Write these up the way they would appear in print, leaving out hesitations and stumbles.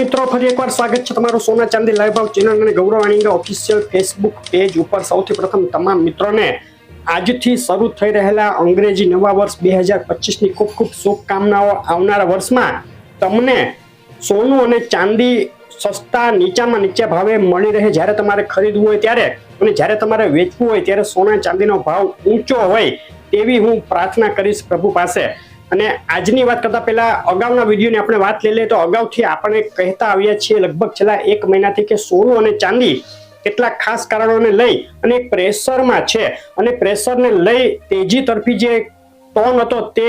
મિત્રો ફરી એકવાર સ્વાગત છે તમારું સોના ચાંદી લાઈવ ભાવ ચેનલ અને ગૌરવાણી ઓફિશિયલ ફેસબુક પેજ ઉપર સૌથી પ્રથમ તમામ મિત્રોને આજથી શરૂ થઈ રહેલા અંગ્રેજી નવા વર્ષ 2025 ની ખૂબ ખૂબ શુભકામનાઓ। આવનારા વર્ષમાં તમને સોનું અને ચાંદી સસ્તા નીચામાં નીચા ભાવે મળી રહે। જ્યારે તમારે ખરીદવું હોય ત્યારે અને જ્યારે તમારે વેચવું હોય ત્યારે સોના ચાંદીનો ભાવ ઊંચો હોય તેવી હું પ્રાર્થના કરીશ પ્રભુ પાસે। અને આજની વાત કરતા પહેલા અગાઉના વિડીયોની આપણે વાત લઈ લઈએ તો અગાઉથી આપણે કહેતા આવ્યા છીએ લગભગ છેલ્લા 1 મહિનાથી કે સોનું અને ચાંદી કેટલાક ખાસ કારણોને લઈ અને પ્રેશરમાં છે અને પ્રેશરને લઈ તેજી તરફી જે ટોન હતો તે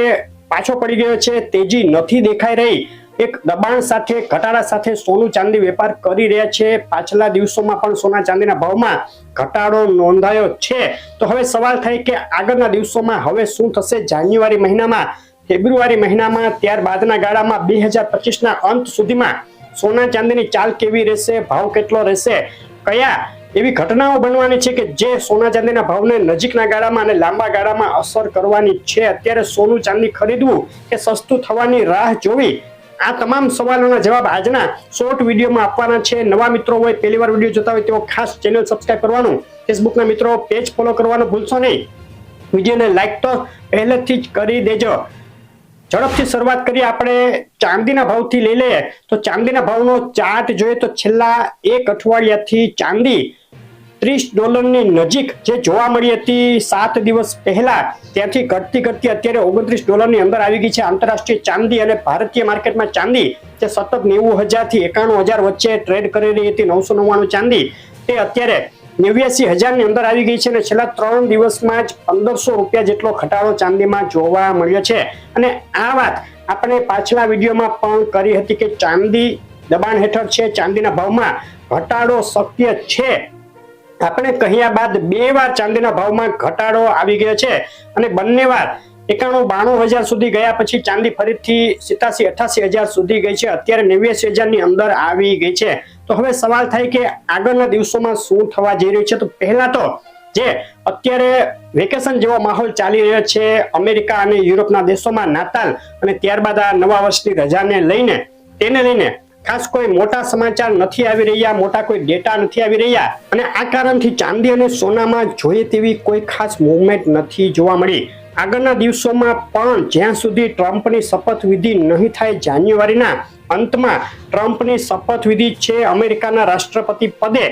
પાછો પડી ગયો છે। તેજી નથી દેખાઈ રહી। એક દબાણ સાથે ઘટાડા સાથે સોનું ચાંદી વેપાર કરી રહ્યા છે। પાછલા દિવસોમાં પણ સોના ચાંદીના ભાવમાં ઘટાડો નોંધાયો છે। તો હવે સવાલ થાય કે આગળના દિવસોમાં હવે શું થશે? જાન્યુઆરી મહિનામાં, ફેબ્રુઆરી મહિનામાં, ત્યારબાદના ગાળામાં 2025ના અંત સુધીમાં સોના ચાંદીની ચાલ કેવી રહેશે? ભાવ કેટલો રહેશે? કયા એવી ઘટનાઓ બનવાની છે કે જે સોના ચાંદીના ભાવને નજીકના ગાળામાં અને લાંબા ગાળામાં અસર કરવાની છે? અત્યારે સોનું ચાંદી ખરીદવું કે સસ્તું થવાની રાહ જોવી? આ તમામ સવાલોના જવાબ આજના શોર્ટ વિડીયોમાં આપવાના છે। નવા મિત્રો હોય, પહેલી વાર વિડીયો જોતા હોય તેઓ ખાસ ચેનલ સબસ્ક્રાઇબ કરવાનું, ફેસબુકના મિત્રો પેજ ફોલો કરવાનું ભૂલશો નહીં। વિડીયોને લાઈક તો પહેલેથી જ કરી દેજો। ઝડપથી શરૂઆત કરીએ આપણે ચાંદીના ભાવથી લઈ લઈએ તો ચાંદીના ભાવનો ચાર્ટ જોઈએ તો છેલ્લા એક અઠવાડિયાથી ચાંદી $30 નજીક જે જોવા મળી હતી 7 દિવસ પહેલા ત્યાંથી ઘટતી અત્યારે $29 અંદર આવી ગઈ છે। આંતરરાષ્ટ્રીય ચાંદી અને ભારતીય માર્કેટમાં ચાંદી જે સતત 90,000 થી 91,000 વચ્ચે ટ્રેડ કરી રહી હતી, 999 ચાંદી તે અત્યારે 89,000 અંદર આવી ગઈ છે અને છેલ્લા 3 દિવસમાં જ $1,500 જેટલો ઘટાડો ચાંદીમાં જોવા મળ્યો છે। અને આ વાત આપણે પાછલા વિડીયોમાં પણ કરી હતી કે ચાંદી દબાણ હેઠળ છે, ચાંદીના ભાવમાં ઘટાડો શક્ય છે। આપણે કહ્યા બાદ 2 વાર ચાંદીના ભાવમાં ઘટાડો આવી ગયો છે અને બંને વાર 91-92,000 સુધી ગયા પછી ચાંદી ફરીથી 87-88,000 સુધી ગઈ છે। અત્યારે 89,000 ની અંદર આવી ગઈ છે। તો હવે સવાલ થાય કે આગળના દિવસોમાં શું થવા જઈ રહ્યું છે? તો પહેલા તો જે અત્યારે વેકેશન જેવો માહોલ ચાલી રહ્યો છે અમેરિકા અને યુરોપના દેશોમાં, નાતાલ અને ત્યારબાદ આ નવા વર્ષની રજાને લઈને તેને લઈને ખાસ કોઈ મોટા સમાચાર નથી આવી રહ્યા, મોટા કોઈ ડેટા નથી આવી રહ્યા અને આ કારણથી ચાંદી અને સોનામાં જોઈએ તેવી કોઈ ખાસ મૂવમેન્ટ નથી જોવા મળી। આગળના દિવસોમાં પણ જ્યાં સુધી ટ્રમ્પની શપથવિધિ નહીં થાય, જાન્યુઆરીના અંતમાં ટ્રમ્પની શપથવિધિ છે અમેરિકાના રાષ્ટ્રપતિ પદે,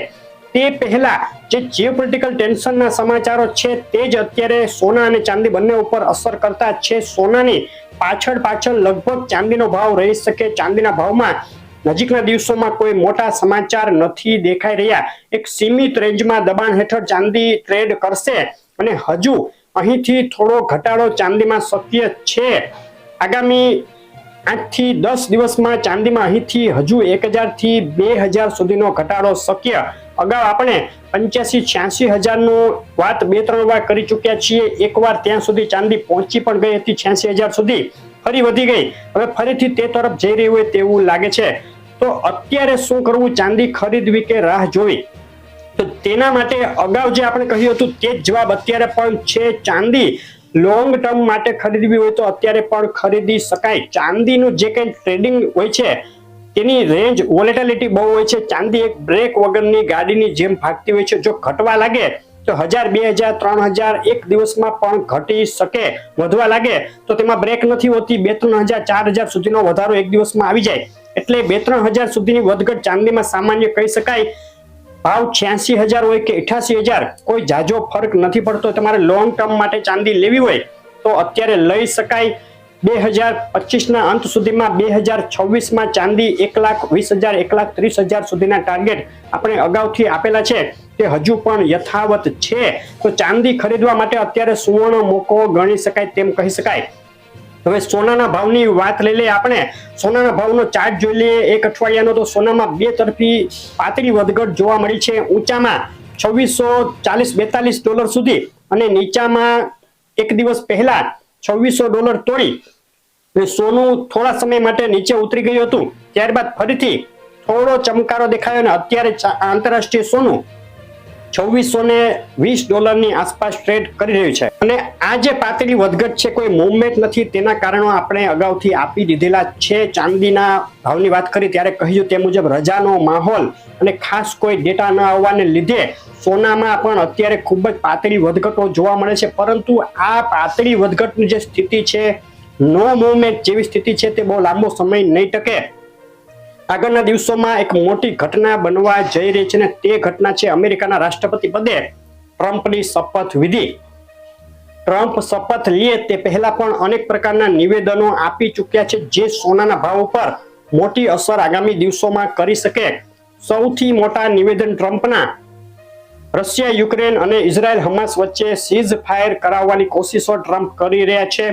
તે પહેલા જે જીઓપોલિટિકલ ટેન્શનના સમાચારો છે તે જ અત્યારે સોના અને ચાંદી બંને ઉપર અસર કરતા છે। સોનાની પાછળ લગભગ ચાંદીનો ભાવ રહી શકે। ચાંદીના ભાવમાં નજીકના દિવસોમાં કોઈ મોટા સમાચાર નથી દેખાઈ રહ્યા। એક સીમિત રેન્જમાં દબાણ હેઠળ ચાંદી ટ્રેડ કરશે અને હજુ અહીંથી થોડો ઘટાડો ચાંદીમાં શક્ય છે। આગામી 8 થી 10 દિવસમાં ચાંદીમાં અહીંથી હજુ 1,000 થી 2,000 સુધીનો ઘટાડો શક્ય। અગાઉ આપણે 85-86,000 નો વાત 2-3 વાર કરી ચૂક્યા છીએ। એકવાર ત્યાં સુધી ચાંદી પહોંચી પણ ગઈ હતી 86,000 સુધી, ફરી વધી ગઈ, હવે ફરીથી તે તરફ જઈ રહી હોય તેવું લાગે છે। તો અત્યારે શું કરવું? ચાંદી ખરીદવી કે રાહ જોવી? તો તેના માટે અગાઉ જે આપણે કહ્યું હતું તે જ જવાબ અત્યારે પણ છે। ચાંદી લોંગ ટર્મ માટે ખરીદવી હોય તો અત્યારે પણ ખરીદી શકાય। ચાંદીનું જે કંઈ ટ્રેડિંગ હોય છે તેની રેન્જ વોલેટિલિટી બહુ હોય છે। ચાંદી એક બ્રેક વગરની ગાડીની જેમ ભાગતી હોય છે। જો ઘટવા લાગે તો 1,000, 2,000, 3,000 એક દિવસમાં પણ ઘટી શકે। વધવા લાગે તો તેમાં બ્રેક નથી હોતી, 2-3,000, 4,000 સુધીનો વધારો એક દિવસમાં આવી જાય। એટલે 2-3,000 સુધીની વધઘટ ચાંદીમાં સામાન્ય કહી શકાય। ભાવ 86,000 હોય કે 88,000 કોઈ જાજો ફરક નથી પડતો। તમારે લોંગ ટર્મ માટે ચાંદી લેવી હોય તો અત્યારે લઈ શકાય। 2025ના અંત સુધીમાં 2026માં ચાંદી 1,20,000, 1,30,000 સુધીના ટાર્ગેટ આપણે અગાઉથી આપેલા છે તે હજુ પણ યથાવત છે। તો ચાંદી ખરીદવા માટે અત્યારે સુવર્ણ મોકો ગણી શકાય તેમ કહી શકાય। હવે સોનાના ભાવની વાત લઈ લઈએ આપણે। સોનાના ભાવનો ચાર્ટ જોઈ લઈએ એક અઠવાડિયાનો તો સોનામાં 2 તરફી પાતળી વધઘટ જોવા મળી છે। ઊંચામાં $2,640-42 સુધી અને નીચામાં એક દિવસ પહેલા $2,600 તોડી સોનું થોડા સમય માટે નીચે ઉતરી ગયું હતું, ત્યારબાદ ફરીથી થોડો ચમકારો દેખાયો અને અત્યારે આંતરરાષ્ટ્રીય સોનું $2620 આસપાસ ટ્રેડ કરી રહ્યું છે અને આ જે પાતળી વધઘટ છે કોઈ મૂવમેન્ટ નથી, તેના કારણો આપણે અગાઉથી આપી દીધેલા છે. ચાંદીના ભાવની વાત કરી ત્યારે કહ્યું તે મુજબ રજાનો માહોલ અને ખાસ કોઈ ડેટા ન આવવાને લીધે સોનામાં પણ અત્યારે ખૂબ જ પાતળી વધઘટો જોવા મળે છે. પરંતુ આ પાતળી વધઘટની જે સ્થિતિ છે, નો મૂવમેન્ટ જેવી સ્થિતિ છે, તે બહુ લાંબો સમય નહીં ટકે. આગળના દિવસોમાં એક મોટી ઘટના બનવા જઈ રહી છે અને તે ઘટના છે અમેરિકાના રાષ્ટ્રપતિ પદે ટ્રમ્પની શપથ વિધિ. ટ્રમ્પ શપથ લે તે પહેલા પણ અનેક પ્રકારના નિવેદનો આપી ચૂક્યા છે, જે સોનાના ભાવ ઉપર મોટી અસર આગામી દિવસોમાં કરી શકે. સૌથી મોટા નિવેદન ટ્રમ્પના રશિયા, યુક્રેન અને ઇઝરાયલ હમાસ વચ્ચે સીઝ ફાયર કરાવવાની કોશિશો ટ્રમ્પ કરી રહ્યા છે.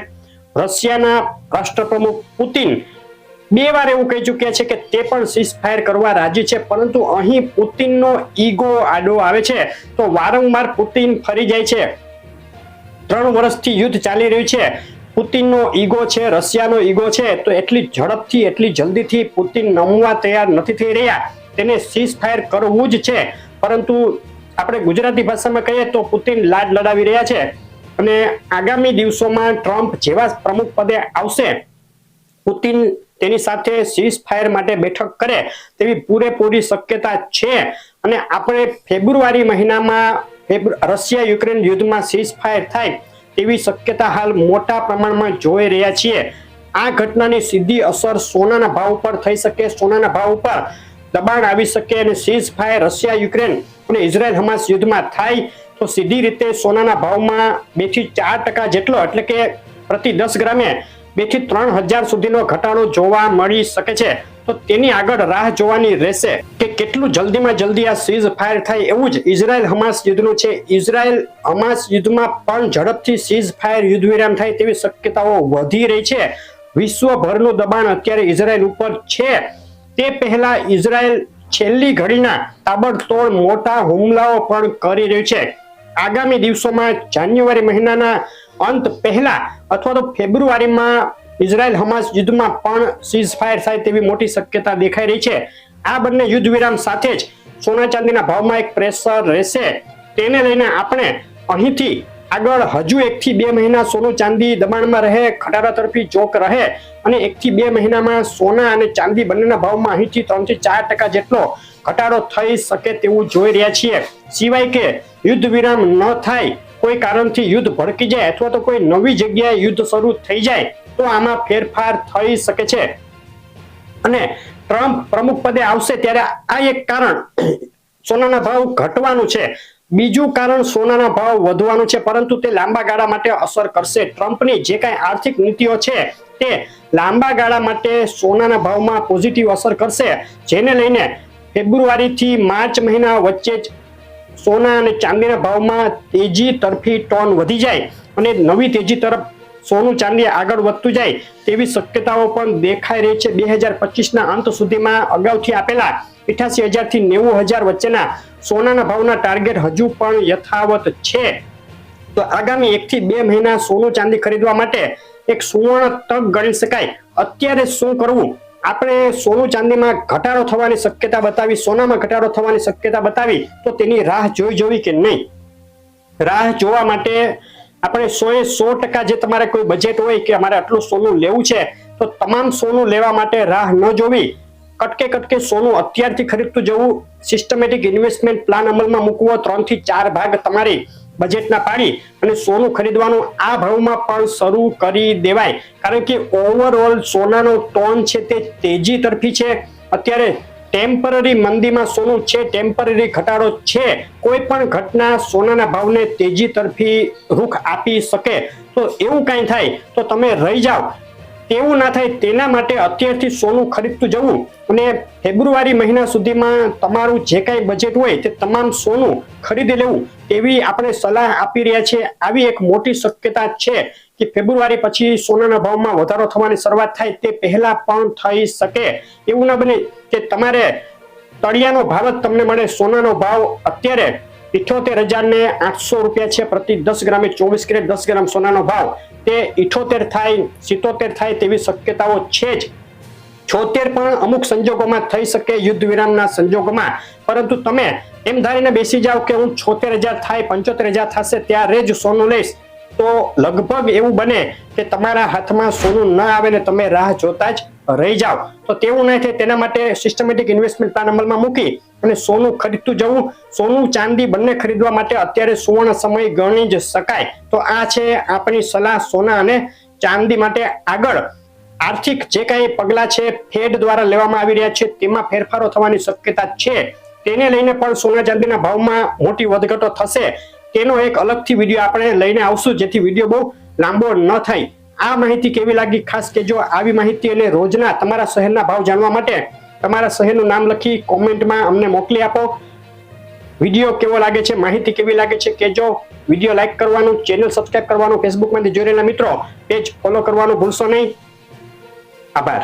રશિયાના રાષ્ટ્રપ્રમુખ પુતિન 2 વાર એવું કહી ચૂક્યા છે કે તે પણ સીઝ ફાયર કરવા રાજી છે, પરંતુ અહીં પુતિનનો ઈગો આડો આવે છે. તો વારંવાર પુતિન ફરી જાય છે. 3 વર્ષથી યુદ્ધ ચાલી રહ્યું છે. પુતિનનો ઈગો છે, રશિયાનો ઈગો છે, તો એટલી ઝડપથી એટલી જલ્દીથી પુતિન નમવા તૈયાર નથી થઈ રહ્યા. તેને સીઝ ફાયર કરવું જ છે. પરંતુ આપણે ગુજરાતી ભાષામાં કહીએ તો પુતિન લાડ લડાવી રહ્યા છે અને આગામી દિવસોમાં ટ્રમ્પ જેવા પ્રમુખ પદે આવશે, પુતિન તેની સાથે સીઝ ફાયર માટે બેઠક કરે તેવી પૂરેપૂરી શક્યતા છે. અને આપણે ફેબ્રુઆરી મહિનામાં રશિયા યુક્રેન યુદ્ધમાં સીઝ ફાયર થાય તેવી શક્યતા હાલ મોટા પ્રમાણમાં જોઈ રહ્યા છીએ. આ ઘટનાની સીધી અસર સોનાના ભાવ ઉપર થઈ શકે, સોનાના ભાવ ઉપર દબાણ આવી શકે અને સીઝ ફાયર રશિયા યુક્રેન અને ઇઝરાયલ હમાસ યુદ્ધમાં થાય તો સીધી રીતે સોનાના ભાવમાં 2 થી 4% જેટલો, એટલે કે પ્રતિ 10 ગ્રામે 2 થી 3000 સુધીનો ઘટાડો જોવા મળી શકે છે. તો તેની આગળ રાહ જોવાની રહેશે કે કેટલું જલ્દીમાં જલ્દી આ સીઝ ફાયર થાય. એવું જ ઇઝરાયલ હમાસ યુદ્ધનું છે. ઇઝરાયલ હમાસ યુદ્ધમાં પણ ઝડપથી સીઝ ફાયર યુદ્ધ વિરામ થાય તેવી શક્યતાઓ વધી રહી છે. વિશ્વભરનું દબાણ અત્યારે ઇઝરાયલ ઉપર છે. તે પહેલા ઇઝરાયલ છેલ્લી ઘડીના તાબડતોડ મોટા હુમલાઓ પણ કરી રહ્યું છે. આગામી દિવસોમાં જાન્યુઆરી મહિનાના અંત પહેલા અથવા તો ફેબ્રુઆરીમાં ઇઝરાયલ હમાસ યુદ્ધમાં પણ સીઝ ફાયર થાય તેવી મોટી શક્યતા દેખાઈ રહી છે. આ બંને યુદ્ધ વિરામ સાથે જ સોના ચાંદીના ભાવમાં એક પ્રેશર રહેશે. તેને લઈને આપણે અહીંથી આગળ હજુ 1 થી 2 મહિના સોનું ચાંદી દબાણમાં રહે, ઘટાડા તરફી જોક રહે અને 1 થી 2 મહિનામાં સોના અને ચાંદી બંનેના ભાવમાં અહીંથી 3 થી 4% જેટલો ઘટાડો થઈ શકે તેવું જોઈ રહ્યા છીએ. સિવાય કે યુદ્ધ વિરામ ન થાય, કોઈ કારણથી યુદ્ધ ભડકી જાય અથવા તો કોઈ નવી જગ્યાએ યુદ્ધ શરૂ થઈ જાય તો આમાં ફેરફાર થઈ શકે છે. અને ટ્રમ્પ પ્રમુખ પદે આવશે ત્યારે આ એક કારણ સોનાના ભાવ ઘટવાનું છે. બીજું કારણ સોનાના ભાવ વધવાનું છે, પરંતુ તે લાંબા ગાળા માટે અસર કરશે. ટ્રમ્પની જે કાંઈ આર્થિક નીતિઓ છે તે લાંબા ગાળા માટે સોનાના ભાવમાં પોઝિટિવ અસર કરશે, જેને લઈને ફેબ્રુઆરી થી માર્ચ મહિના વચ્ચે જ સોના અને ચાંદીના ભાવમાં તેજી તરફી ટોન વધી જાય અને નવી તેજી તરફ સોનું ચાંદી આગળ વધતું જાય તેવી શક્યતાઓ પણ દેખાઈ રહી છે. 2025ના અંત સુધીમાં અગાઉથી આપેલા 88,000 થી 90,000 વચ્ચેના સોનાના ભાવના ટાર્ગેટ હજુ પણ યથાવત છે. તો આગામી 1 થી 2 મહિના સોનું ચાંદી ખરીદવા માટે એક સુવર્ણ તક ગણી શકાય. અત્યારે શું કરવું? આપણે સોનું ચાંદીમાં ઘટાડો થવાની શક્યતા બતાવી, સોનામાં ઘટાડો થવાની શક્યતા બતાવી, તો તેની રાહ જોવી કે નહીં? રાહ જોવા માટે આપણે 100% જે તમારે કોઈ બજેટ હોય કે અમારે આટલું સોનું લેવું છે તો તમામ સોનું લેવા માટે રાહ ન જોવી. કટકે સોનું અત્યારથી ખરીદતું જવું, સિસ્ટમેટિક ઇન્વેસ્ટમેન્ટ પ્લાન અમલમાં મૂકવો, 3 થી 4 ભાગ તમારી બજેટના પાડી અને સોનું ખરીદવાનું આ ભાવમાં પણ શરૂ કરી દેવાય. કારણ કે ઓવરઓલ સોનાનો ટોન છે તે તેજી તરફી છે. અત્યારે ટેમ્પરરી મંદીમાં સોનું છે, ટેમ્પરરી ઘટાડો છે. કોઈ પણ ઘટના સોનાના ભાવને તેજી તરફી રૂખ આપી શકે. તો એવું કાંઈ થાય તો તમે રહી જાઓ, તેવું ના થાય તેના માટે અત્યારથી સોનું ખરીદતું જવું અને ફેબ્રુઆરી મહિના સુધીમાં તમારું જે કાંઈ બજેટ હોય તે તમામ સોનું ખરીદી લેવું તેવી આપણે સલાહ આપી રહ્યા છીએ. આવી એક મોટી શક્યતા છે કે ફેબ્રુઆરી પછી સોનાના ભાવમાં વધારો થવાની શરૂઆત થાય તે પહેલા પણ થઈ શકે. એવું ના બને કે તમારે તળિયાનો ભાવ જ તમને મળે. સોનાનો ભાવ અત્યારે 78,800 રૂપિયા છે પ્રતિ 10 ગ્રામે. 24 કેરેટ 10 ગ્રામ સોનાનો ભાવ તે 78 થાય 77 થાય તેવી શક્યતાઓ છે જ. 76 પણ અમુક સંજોગોમાં થઈ શકે, યુદ્ધ વિરામના સંજોગોમાં, પરંતુ તમે એમ ધારીને બેસી જાઓ કે હું 76,000 થાય 75,000 થશે ત્યારે જ સોનું લઈશ, તો લગભગ એવું બને કે તમારા હાથમાં સોનું ન આવે ને તમે રાહ જોતા જ રહી જાઓ. તો તેવું નહીં થાય, તેના માટે સિસ્ટમેટિક ઇન્વેસ્ટમેન્ટ પ્લાન અમલમાં મૂકી અને સોનું ખરીદતું જવું. સોનું ચાંદી બંને ખરીદવા માટે અત્યારે સુવર્ણ સમય ગણી જ શકાય. તો આ છે આપણી સલાહ સોના અને ચાંદી માટે. આગળ આર્થિક જે કાંઈ પગલાં છે ફેડ દ્વારા લેવામાં આવી રહ્યા છે તેમાં ફેરફારો થવાની શક્યતા છે, તેને લઈને પણ સોના ચાંદીના ભાવમાં મોટી વધઘટો થશે. તેનો એક અલગથી વિડીયો આપણે લઈને આવશું, જેથી વિડીયો બહુ લાંબો ન થાય. આ માહિતી કેવી લાગી ખાસ કહેજો. આવી માહિતી અને રોજના તમારા શહેરના ભાવ જાણવા માટે તમારા શહેરનું નામ લખી કોમેન્ટમાં અમને મોકલી આપો. વિડીયો કેવો લાગે છે, માહિતી કેવી લાગે છે કહેજો. વિડીયો લાઈક કરવાનું, ચેનલ સબસ્ક્રાઇબ કરવાનું, ફેસબુકમાંથી જોઈ રહેલા મિત્રો પેજ ફોલો કરવાનું ભૂલશો નહીં. આભાર.